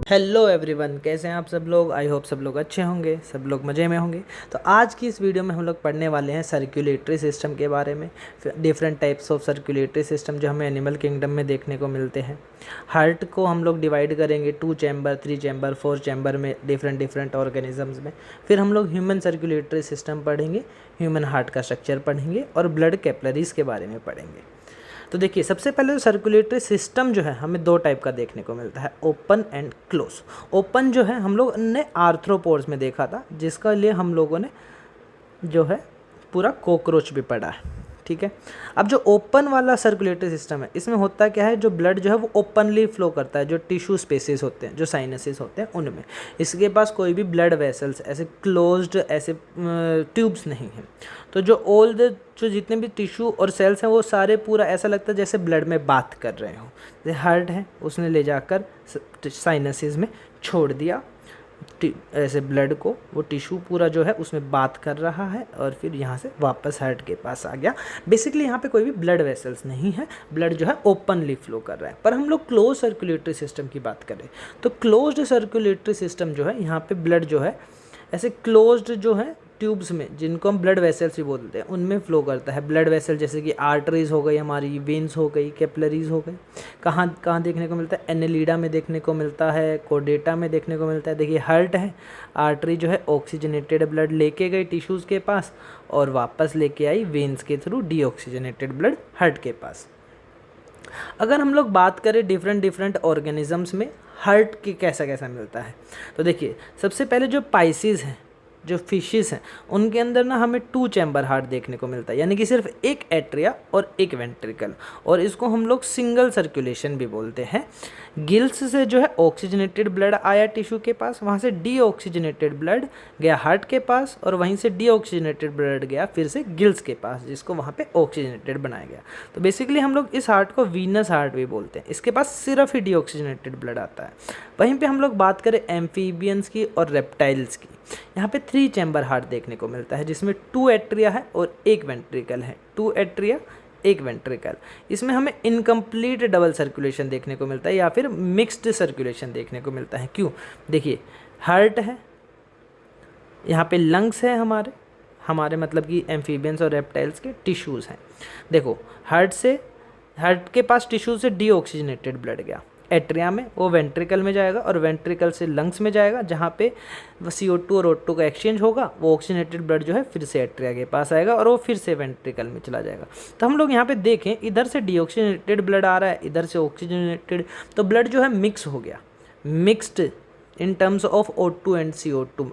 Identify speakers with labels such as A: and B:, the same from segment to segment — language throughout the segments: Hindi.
A: हेलो एवरीवन, कैसे हैं आप सब लोग। आई होप सब लोग अच्छे होंगे, सब लोग मज़े में होंगे। तो आज की इस वीडियो में हम लोग पढ़ने वाले हैं सर्कुलेटरी सिस्टम के बारे में। Different types of circulatory system जो हमें एनिमल किंगडम में देखने को मिलते हैं। हार्ट को हम लोग डिवाइड करेंगे 2 चैम्बर, 3 चैम्बर, 4 चैम्बर में, डिफरेंट ऑर्गेनिजम्स में। फिर हम लोग ह्यूमन सर्कुलेटरी सिस्टम पढ़ेंगे, ह्यूमन हार्ट का स्ट्रक्चर पढ़ेंगे और ब्लड कैपिलरीज के बारे में पढ़ेंगे। तो देखिए, सबसे पहले तो सर्कुलेटरी सिस्टम जो है हमें 2 टाइप का देखने को मिलता है, ओपन एंड क्लोज। ओपन जो है हम लोग ने आर्थ्रोपोड्स में देखा था, जिसका लिए हम लोगों ने जो है पूरा कॉकरोच भी पढ़ा है। ठीक है। अब जो ओपन वाला सर्कुलेटरी सिस्टम है, इसमें होता क्या है, जो ब्लड जो है वो ओपनली फ्लो करता है, जो टिश्यू स्पेसेस होते हैं, जो साइनसेस होते हैं उनमें। इसके पास कोई भी ब्लड वेसल्स ऐसे क्लोज्ड ऐसे ट्यूब्स नहीं हैं। तो जो ऑल द जो जितने भी टिश्यू और सेल्स हैं वो सारे पूरा ऐसा लगता है जैसे ब्लड में बात कर रहे हों। जैसे हार्ट है, उसने ले जाकर साइनसेस में छोड़ दिया ऐसे ब्लड को, वो टिश्यू पूरा जो है उसमें बात कर रहा है और फिर यहाँ से वापस हार्ट के पास आ गया। बेसिकली यहाँ पे कोई भी ब्लड वेसल्स नहीं है, ब्लड जो है ओपनली फ्लो कर रहा है। पर हम लोग क्लोज सर्कुलेटरी सिस्टम की बात करें तो क्लोज्ड सर्कुलेटरी सिस्टम जो है, यहाँ पे ब्लड जो है ऐसे क्लोज्ड जो है ट्यूब्स में, जिनको हम ब्लड वेसल्स भी बोलते हैं, उनमें फ्लो करता है। ब्लड वेसल जैसे कि आर्टरीज हो गई, हमारी वेन्स हो गई, कैपिलरीज हो गई। कहाँ कहाँ देखने को मिलता है? एनेलिडा में देखने को मिलता है, कोडेटा में देखने को मिलता है। देखिए, हार्ट है, आर्टरी जो है ऑक्सीजनेटेड ब्लड लेके गई टिश्यूज़ के पास और वापस लेके आई वेन्स के थ्रू डीऑक्सीजनेटेड ब्लड हार्ट के पास। अगर हम लोग बात करें डिफरेंट ऑर्गेनिजम्स में हार्ट के कैसा कैसा मिलता है, तो देखिए, सबसे पहले जो पाइसिस हैं, जो फिशेस हैं, उनके अंदर ना हमें 2 चैम्बर हार्ट देखने को मिलता है, यानी कि सिर्फ एक एट्रिया और एक वेंट्रिकल, और इसको हम लोग सिंगल सर्कुलेशन भी बोलते हैं। गिल्स से जो है ऑक्सीजनेटेड ब्लड आया टिश्यू के पास, वहाँ से डीऑक्सीजनेटेड ब्लड गया हार्ट के पास, और वहीं से डीऑक्सीजनेटेड ब्लड गया फिर से गिल्स के पास, जिसको वहाँ पे ऑक्सीजनेटेड बनाया गया। तो बेसिकली हम लोग इस हार्ट को वीनस हार्ट भी बोलते हैं। इसके पास सिर्फ ही डीऑक्सीजनेटेड ब्लड आता है। वहीं पे हम लोग बात करें एम्फीबियंस की और रेप्टाइल्स की, यहाँ पे 3 चैम्बर हार्ट देखने को मिलता है, जिसमें 2 एट्रिया है और एक वेंट्रिकल है। 2 एट्रिया, एक वेंट्रिकल। इसमें हमें इनकम्प्लीट डबल सर्कुलेशन देखने को मिलता है या फिर मिक्स्ड सर्कुलेशन देखने को मिलता है। क्यों? देखिए, हार्ट है, यहाँ पे लंग्स है, हमारे हमारे मतलब कि एम्फीबियंस और रेप्टाइल्स के टिश्यूज़ हैं। देखो, हार्ट के पास टिश्यू से डीऑक्सीजनेटेड ब्लड गया एट्रिया में, वो वेंट्रिकल में जाएगा और वेंट्रिकल से लंग्स में जाएगा, जहाँ पे CO2 और O2 का एक्सचेंज होगा। वो ऑक्सीजनेटेड ब्लड जो है फिर से एट्रिया के पास आएगा और वो फिर से वेंट्रिकल में चला जाएगा। तो हम लोग यहाँ पे देखें, इधर से डीऑक्सीजनेटेड ब्लड आ रहा है, इधर से ऑक्सीजनेटेड, तो ब्लड जो है मिक्स हो गया, mixed in terms of O2 and CO2,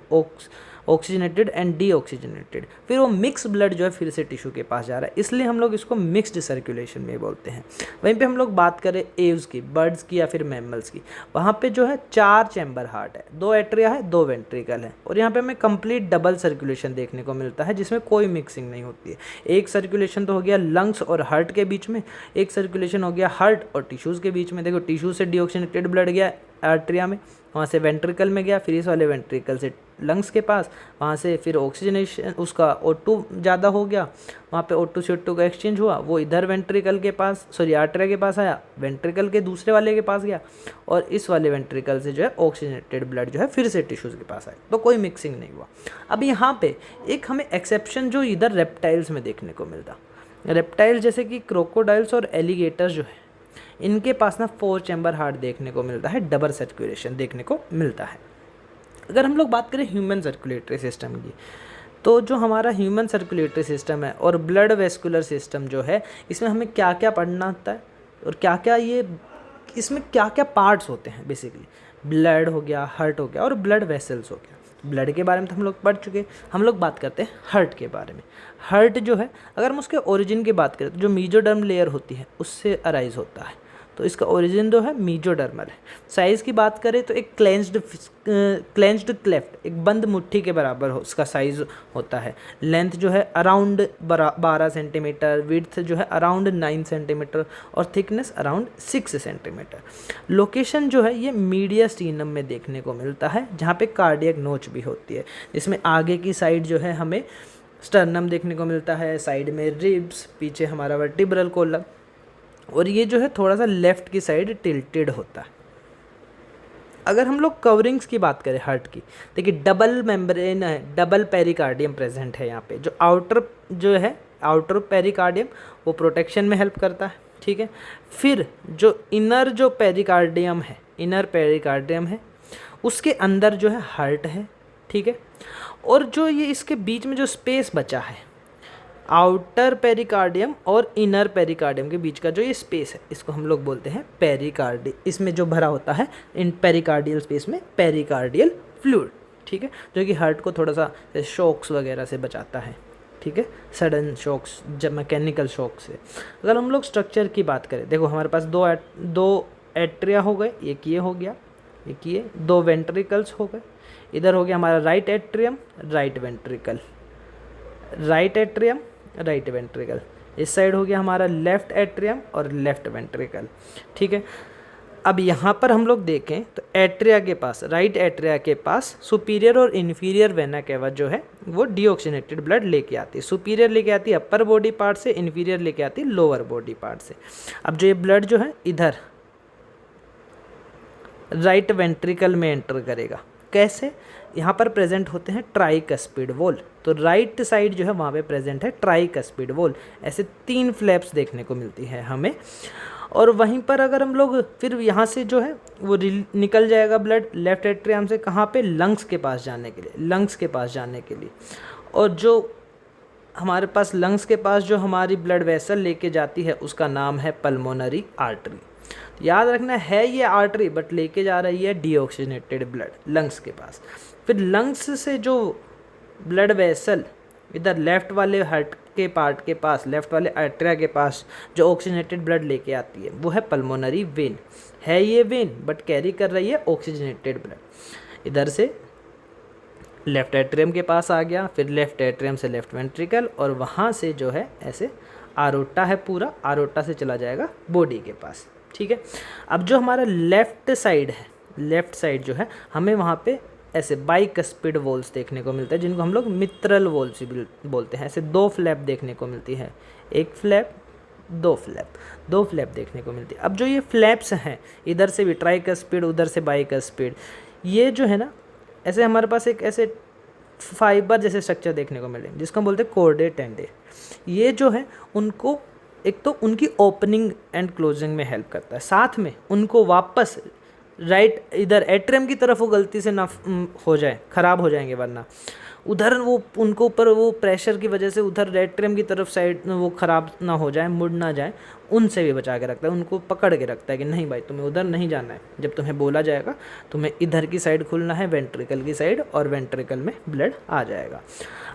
A: oxygenated and deoxygenated. फिर वो मिक्स ब्लड जो है फिर से टिश्यू के पास जा रहा है, इसलिए हम लोग इसको मिक्स्ड सर्कुलेशन में बोलते हैं। वहीं पे हम लोग बात करें एव्स की, बर्ड्स की या फिर मैमल्स की, वहाँ पे जो है 4 चैम्बर हार्ट है, 2 एट्रिया है, 2 वेंट्रिकल है, और यहाँ पे हमें कंप्लीट डबल सर्कुलेशन देखने को मिलता है, जिसमें कोई मिक्सिंग नहीं होती है। एक सर्कुलेशन तो हो गया लंग्स और हार्ट के बीच में, एक सर्कुलेशन हो गया हार्ट और टिश्यूज़ के बीच में। देखो, टिश्यू से डीऑक्सीजनेटेड ब्लड गया आर्ट्रिया में, वहाँ से वेंट्रिकल में गया, फिर इस वाले वेंट्रिकल से लंग्स के पास, वहाँ से फिर ऑक्सीजनेशन उसका O2 ज़्यादा हो गया, वहाँ पे O2 से O2 का एक्सचेंज हुआ, वो इधर वेंट्रिकल के पास, सॉरी आर्ट्रिया के पास आया, वेंट्रिकल के दूसरे वाले के पास गया, और इस वाले वेंट्रिकल से जो है ऑक्सीजनेटेड ब्लड जो है फिर से टिश्यूज़ के पास आया। तो कोई मिक्सिंग नहीं हुआ। अब यहाँ पे एक हमें एक्सेप्शन जो इधर रेप्टाइल्स में देखने को मिलता, रेप्टाइल जैसे कि क्रोकोडाइल्स और एलिगेटर्स जो है, इनके पास ना 4 चैम्बर हार्ट देखने को मिलता है, डबल सर्कुलेशन देखने को मिलता है। अगर हम लोग बात करें ह्यूमन सर्कुलेटरी सिस्टम की, तो जो हमारा ह्यूमन सर्कुलेटरी सिस्टम है और ब्लड वेस्कुलर सिस्टम जो है, इसमें हमें क्या क्या पढ़ना होता है और क्या क्या ये इसमें क्या क्या पार्ट्स होते हैं। बेसिकली ब्लड हो गया, हार्ट हो गया और ब्लड वेसल्स हो गया। ब्लड के बारे में तो हम लोग पढ़ चुके, हम लोग बात करते हैं हार्ट के बारे में। हार्ट जो है, अगर हम उसके ओरिजिन की बात करें तो जो मेसोडर्म लेयर होती है उससे अराइज होता है, तो इसका ओरिजिन जो है मेसोडर्मल है। साइज़ की बात करें तो एक क्लेंज्ड क्लेफ्ट, एक बंद मुट्ठी के बराबर हो उसका साइज़ होता है। लेंथ जो है अराउंड 12 सेंटीमीटर, विड्थ जो है अराउंड 9 सेंटीमीटर और थिकनेस अराउंड 6 सेंटीमीटर। लोकेशन जो है ये मीडियास्टीनम में देखने को मिलता है, जहाँ पे कार्डियक नोच भी होती है, जिसमें आगे की साइड जो है हमें स्टर्नम देखने को मिलता है, साइड में रिब्स, पीछे हमारा वर्टिब्रल कॉलम, और ये जो है थोड़ा सा लेफ़्ट की साइड टिल्टेड होता है। अगर हम लोग कवरिंग्स की बात करें हार्ट की, देखिए डबल मेम्ब्रेन है, डबल पेरिकार्डियम प्रेजेंट है यहाँ पे। जो आउटर जो है आउटर पेरिकार्डियम वो प्रोटेक्शन में हेल्प करता है, ठीक है। फिर जो इनर जो पेरिकार्डियम है, इनर पेरिकार्डियम है, उसके अंदर जो है हार्ट है, ठीक है। और जो ये इसके बीच में जो स्पेस बचा है आउटर पेरिकार्डियम और इनर पेरिकार्डियम के बीच का जो ये स्पेस है, इसको हम लोग बोलते हैं पेरिकार्डियम। इसमें जो भरा होता है इन पेरिकार्डियल स्पेस में पेरिकार्डियल फ्लूइड, ठीक है, जो कि हार्ट को थोड़ा सा शॉक्स वगैरह से बचाता है, ठीक है, सडन शॉक्स, जब मैकेनिकल शॉक से। अगर हम लोग स्ट्रक्चर की बात करें, देखो हमारे पास दो एट्रिया हो गए, एक ये हो गया, एक ये, दो वेंट्रिकल्स हो गए। इधर हो गया हमारा right atrium, right ventricle, right atrium, right ventricle. इस साइड हो गया हमारा लेफ्ट एट्रियम और लेफ्ट वेंट्रिकल, ठीक है। अब यहाँ पर हम लोग देखें तो एट्रिया के पास, राइट एट्रिया के पास सुपीरियर और इन्फीरियर वेना केवा जो है वो डीऑक्सीनेटेड ब्लड लेके आती है। सुपीरियर लेके आती है अपर बॉडी पार्ट से, इन्फीरियर लेके आती है लोअर बॉडी पार्ट से। अब जो ये ब्लड जो है इधर राइट वेंट्रिकल में एंटर करेगा, कैसे? यहाँ पर प्रेजेंट होते हैं ट्राइकस्पिड वॉल, तो राइट साइड जो है वहाँ पे प्रेजेंट है ट्राइकस्पिड वॉल। ऐसे 3 फ्लैप्स देखने को मिलती है हमें। और वहीं पर अगर हम लोग फिर यहाँ से जो है वो निकल जाएगा ब्लड लेफ्ट एट्रियम से, कहाँ पे? लंग्स के पास जाने के लिए, लंग्स के पास जाने के लिए। और जो हमारे पास लंग्स के पास जो हमारी ब्लड वेसल लेके जाती है उसका नाम है पल्मोनरी आर्टरी। याद रखना है ये आर्टरी, बट लेके जा रही है डीऑक्सीनेटेड ब्लड लंग्स के पास। फिर लंग्स से जो ब्लड वेसल इधर लेफ्ट वाले हार्ट के पार्ट के पास, लेफ्ट वाले आर्टरिया के पास जो ऑक्सीजनेटेड ब्लड लेके आती है वो है पल्मोनरी वेन। है ये वेन बट कैरी कर रही है ऑक्सीजनेटेड ब्लड। इधर से लेफ्ट एट्रियम के पास आ गया, फिर लेफ्ट एट्रियम से लेफ्ट वेंट्रिकल, और वहाँ से जो है ऐसे आरोटा है पूरा, आरोटा से चला जाएगा बॉडी के पास, ठीक है। अब जो हमारा लेफ्ट साइड है, लेफ्ट साइड जो है हमें वहाँ पे ऐसे बाइकस्पिड वॉल्स देखने को मिलते हैं, जिनको हम लोग मित्रल वॉल्स भी बोलते हैं। ऐसे 2 फ्लैप देखने को मिलती है, एक फ्लैप, 2 फ्लैप, 2 फ्लैप देखने को मिलती है। अब जो ये फ्लैप्स हैं, इधर से भी ट्राइकस्पिड, उधर से बाइकस्पिड, ये जो है ना ऐसे हमारे पास एक ऐसे फाइबर जैसे स्ट्रक्चर देखने को मिलेंगे जिसको हम बोलते हैं कोर्डे टेंडे। ये जो है उनको एक तो उनकी ओपनिंग एंड क्लोजिंग में हेल्प करता है, साथ में उनको वापस राइट इधर एट्रियम की तरफ वो गलती से ना हो जाए, ख़राब हो जाएंगे, वरना उधर वो उनको ऊपर वो प्रेशर की वजह से उधर एट्रियम की तरफ साइड वो ख़राब ना हो जाए, मुड़ ना जाए, उनसे भी बचा के रखता है, उनको पकड़ के रखता है कि नहीं भाई तुम्हें उधर नहीं जाना है। जब तुम्हें बोला जाएगा तुम्हें इधर की साइड खुलना है, वेंट्रिकल की साइड, और वेंट्रिकल में ब्लड आ जाएगा।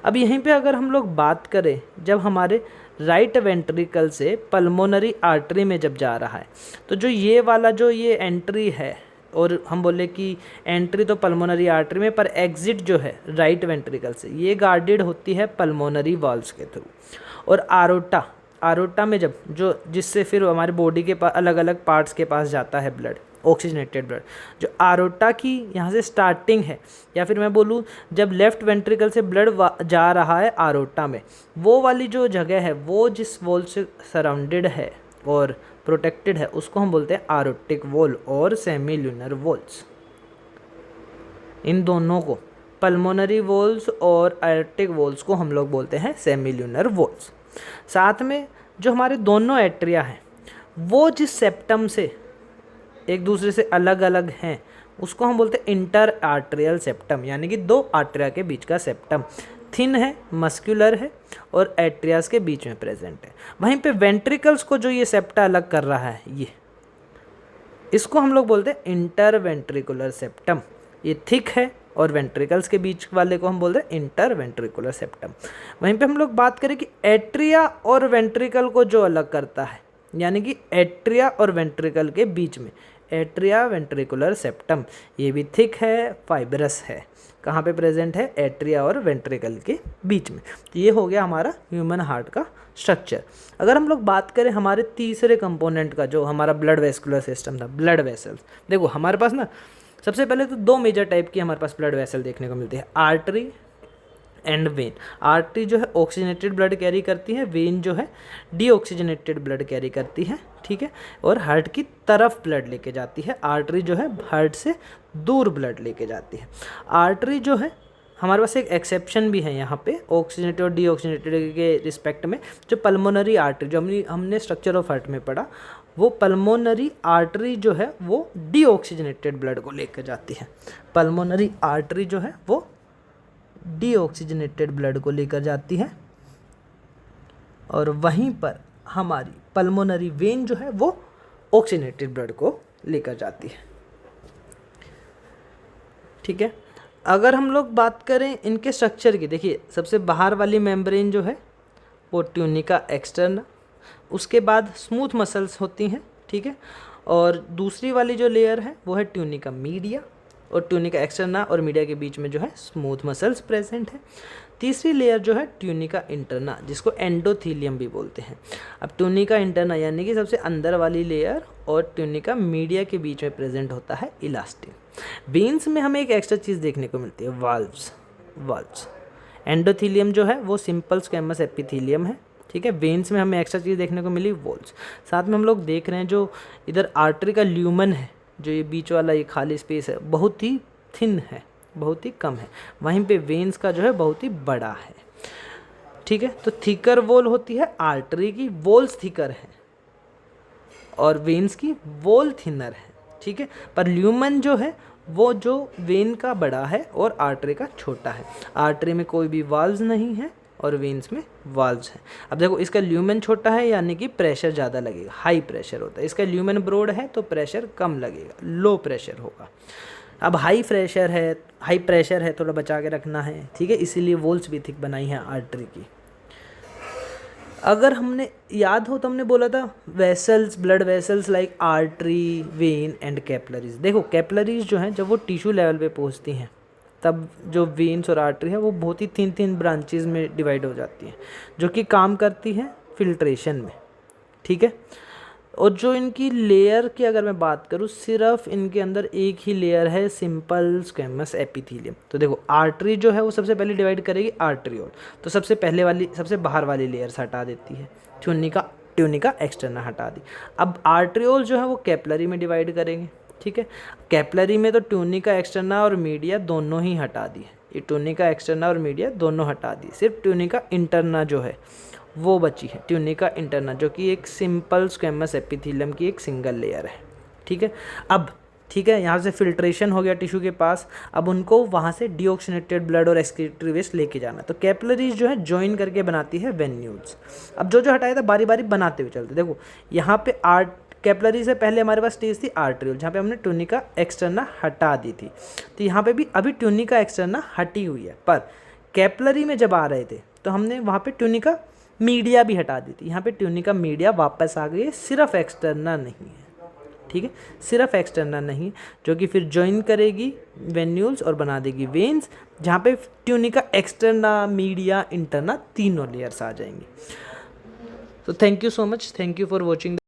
A: अब यहीं पे अगर हम लोग बात करें, जब हमारे राइट वेंट्रिकल से पल्मोनरी आर्टरी में जब जा रहा है, तो जो ये वाला जो ये एंट्री है, और हम बोले कि एंट्री तो पल्मोनरी आर्टरी में, पर एग्जिट जो है राइट वेंट्रिकल से, ये गार्डेड होती है पल्मोनरी वॉल्व्स के थ्रू। और आरोटा, आरोटा में जब जो जिससे फिर हमारे बॉडी के पास अलग अलग पार्ट्स के पास जाता है ब्लड, ऑक्सीजनेटेड ब्लड, जो आरोटा की यहाँ से स्टार्टिंग है, या फिर मैं बोलूँ जब लेफ्ट वेंट्रिकल से ब्लड जा रहा है आरोटा में, वो वाली जो जगह है वो जिस वॉल से सराउंडेड है और प्रोटेक्टेड है उसको हम बोलते हैं आरोटिक वॉल और सेमील्यूनर वॉल्स। इन दोनों को, पल्मोनरी वॉल्स और आरोटिक वॉल्स को हम लोग बोलते हैं सेमील्यूनर वॉल्स। साथ में जो हमारे दोनों एट्रिया हैं वो जिस सेप्टम से एक दूसरे से अलग अलग हैं उसको हम बोलते हैं इंटर आर्टेरियल सेप्टम, यानी कि 2 आर्टरिया के बीच का सेप्टम थिन है, मस्कुलर है और एट्रियास के बीच में प्रेजेंट है। वहीं पे वेंट्रिकल्स को जो ये सेप्टा अलग कर रहा है, ये इसको हम लोग बोलते हैं इंटर वेंट्रिकुलर सेप्टम। ये थिक है और वेंट्रिकल्स के बीच वाले को हम बोलते हैं इंटर वेंट्रिकुलर सेप्टम। वहीं पे हम लोग बात करें कि एट्रिया और वेंट्रिकल को जो अलग करता है, यानी कि एट्रिया और वेंट्रिकल के बीच में एट्रिया वेंट्रिकुलर सेप्टम, ये भी थिक है, फाइब्रस है। कहाँ पे प्रेजेंट है? एट्रिया और वेंट्रिकल के बीच में। तो ये हो गया हमारा ह्यूमन हार्ट का स्ट्रक्चर। अगर हम लोग बात करें हमारे तीसरे कंपोनेंट का, जो हमारा ब्लड वेस्कुलर सिस्टम था, ब्लड वेसल्स। देखो हमारे पास ना सबसे पहले तो 2 मेजर टाइप की हमारे पास ब्लड वेसल देखने को मिलती है, आर्टरी एंड वेन। आर्टरी जो है ऑक्सीजनेटेड ब्लड कैरी करती है, वेन जो है डीऑक्सीजनेटेड ब्लड कैरी करती है, ठीक है, और हार्ट की तरफ ब्लड लेके जाती है। आर्टरी जो है हार्ट से दूर ब्लड लेके जाती है। आर्टरी जो है, हमारे पास एक एक्सेप्शन भी है यहाँ पे ऑक्सीजनेटेड और डीऑक्सीजनेटेड के रिस्पेक्ट में, जो पल्मोनरी आर्टरी जो हमने स्ट्रक्चर ऑफ हार्ट में पढ़ा, वो पल्मोनरी आर्टरी जो है वो डीऑक्सीजनेटेड ब्लड को लेकर जाती है। पल्मोनरी आर्टरी जो है वो डीऑक्सीजनेटेड ब्लड को लेकर जाती है, और वहीं पर हमारी पल्मोनरी वेन जो है वो ऑक्सीजनेटेड ब्लड को लेकर जाती है, ठीक है। अगर हम लोग बात करें इनके स्ट्रक्चर की, देखिए सबसे बाहर वाली मेम्ब्रेन जो है वो ट्यूनिका एक्सटर्ना, उसके बाद स्मूथ मसल्स होती हैं, ठीक है, और दूसरी वाली जो लेयर है वो है ट्यूनिका मीडिया, और ट्यूनिका एक्सटर्ना और मीडिया के बीच में जो है स्मूथ मसल्स प्रेजेंट है। तीसरी लेयर जो है ट्यूनिका इंटरना, जिसको एंडोथीलियम भी बोलते हैं। अब ट्यूनिका इंटरना यानी कि सबसे अंदर वाली लेयर और ट्यूनिका मीडिया के बीच में प्रेजेंट होता है इलास्टिन। वेन्स में हमें एक एक्स्ट्रा चीज़ देखने को मिलती है, वाल्व्स। एंडोथीलियम जो है वो सिंपल स्क्वैमस एपिथीलियम है, ठीक है। वेन्स में हमें एक्स्ट्रा चीज़ देखने को मिली वॉल्व्स। साथ में हम लोग देख रहे हैं जो इधर आर्टरी का ल्यूमन है, जो ये बीच वाला ये खाली स्पेस है, बहुत ही थिन है, बहुत ही कम है। वहीं पे वेन्स का जो है बहुत ही बड़ा है, ठीक है। तो थिकर वॉल होती है आर्टरी की, वॉल्स थिकर है, और वेन्स की वॉल थिनर है, ठीक है। पर ल्यूमन जो है वो जो वेन का बड़ा है और आर्टरी का छोटा है। आर्टरी में कोई भी वाल्व्स नहीं है और वेन्स में वाल्व्स हैं। अब देखो इसका ल्यूमन छोटा है यानी कि प्रेशर ज़्यादा लगेगा, हाई प्रेशर होता है। इसका ल्यूमन ब्रॉड है तो प्रेशर कम लगेगा, लो प्रेशर होगा। अब हाई प्रेशर है, थोड़ा बचा के रखना है, ठीक है, इसीलिए वॉल्स भी थिक बनाई है आर्टरी की। अगर हमने याद हो तो हमने बोला था vessels, blood vessels like artery, when and capillaries. देखो कैपलरीज जो हैं जब वो टिश्यू लेवल पे पहुंचती हैं तब जो वेन्स और आर्टरी है वो बहुत ही थिन ब्रांचेस में डिवाइड हो जाती हैं, जो कि काम करती हैं फिल्ट्रेशन में, ठीक है। और जो इनकी लेयर की अगर मैं बात करूँ, सिर्फ इनके अंदर एक ही लेयर है, सिंपल स्क्वैमस एपिथेलियम। तो देखो आर्टरी जो है वो सबसे पहले डिवाइड करेगी आर्टरियोल, तो सबसे बाहर वाली लेयर्स हटा देती है, ट्यूनिका एक्सटर्ना हटा दी। अब आर्टरियोल जो है वो कैपलरी में डिवाइड करेंगे, ठीक है। कैपलरी में तो ट्यूनिका एक्सटर्ना और मीडिया दोनों ही हटा दी है, ये ट्यूनिका एक्सटर्ना और मीडिया दोनों हटा दी, सिर्फ ट्यूनिका इंटरना जो है वो बची है, ट्यूनिका इंटरना, जो कि एक सिंपल स्क्वैमस एपिथेलियम की एक सिंगल लेयर है, ठीक है। अब ठीक है, यहाँ से फिल्ट्रेशन हो गया टिश्यू के पास, अब उनको वहाँ से डीऑक्सीनेटेड ब्लड और एक्सक्रीटरी वेस्ट लेके जाना। तो कैपिलरीज जो है जॉइन करके बनाती है वेन्यूल्स। अब जो हटाया था बारी बारी बनाते हुए चलते, देखो यहाँ पे कैपिलरी से पहले हमारे पास स्टेज थी आर्टरियोल, जहाँ पे हमने ट्यूनिका एक्सटर्ना हटा दी थी। तो यहाँ पे भी अभी ट्यूनिका एक्सटर्ना हटी हुई है, पर कैपिलरी में जब आ रहे थे तो हमने वहाँ पे ट्यूनिका मीडिया भी हटा दी थी। यहाँ पे ट्यूनिका मीडिया वापस आ गई है, सिर्फ एक्सटर्ना नहीं है, ठीक है, सिर्फ एक्सटर्ना नहीं, जो कि फिर ज्वाइन करेगी वेन्यूल्स और बना देगी वेन्स, जहाँ पे ट्यूनिका एक्सटर्ना, मीडिया, इंटरना तीनों लेयर्स आ जाएंगी। तो thank you so much, thank you for watching.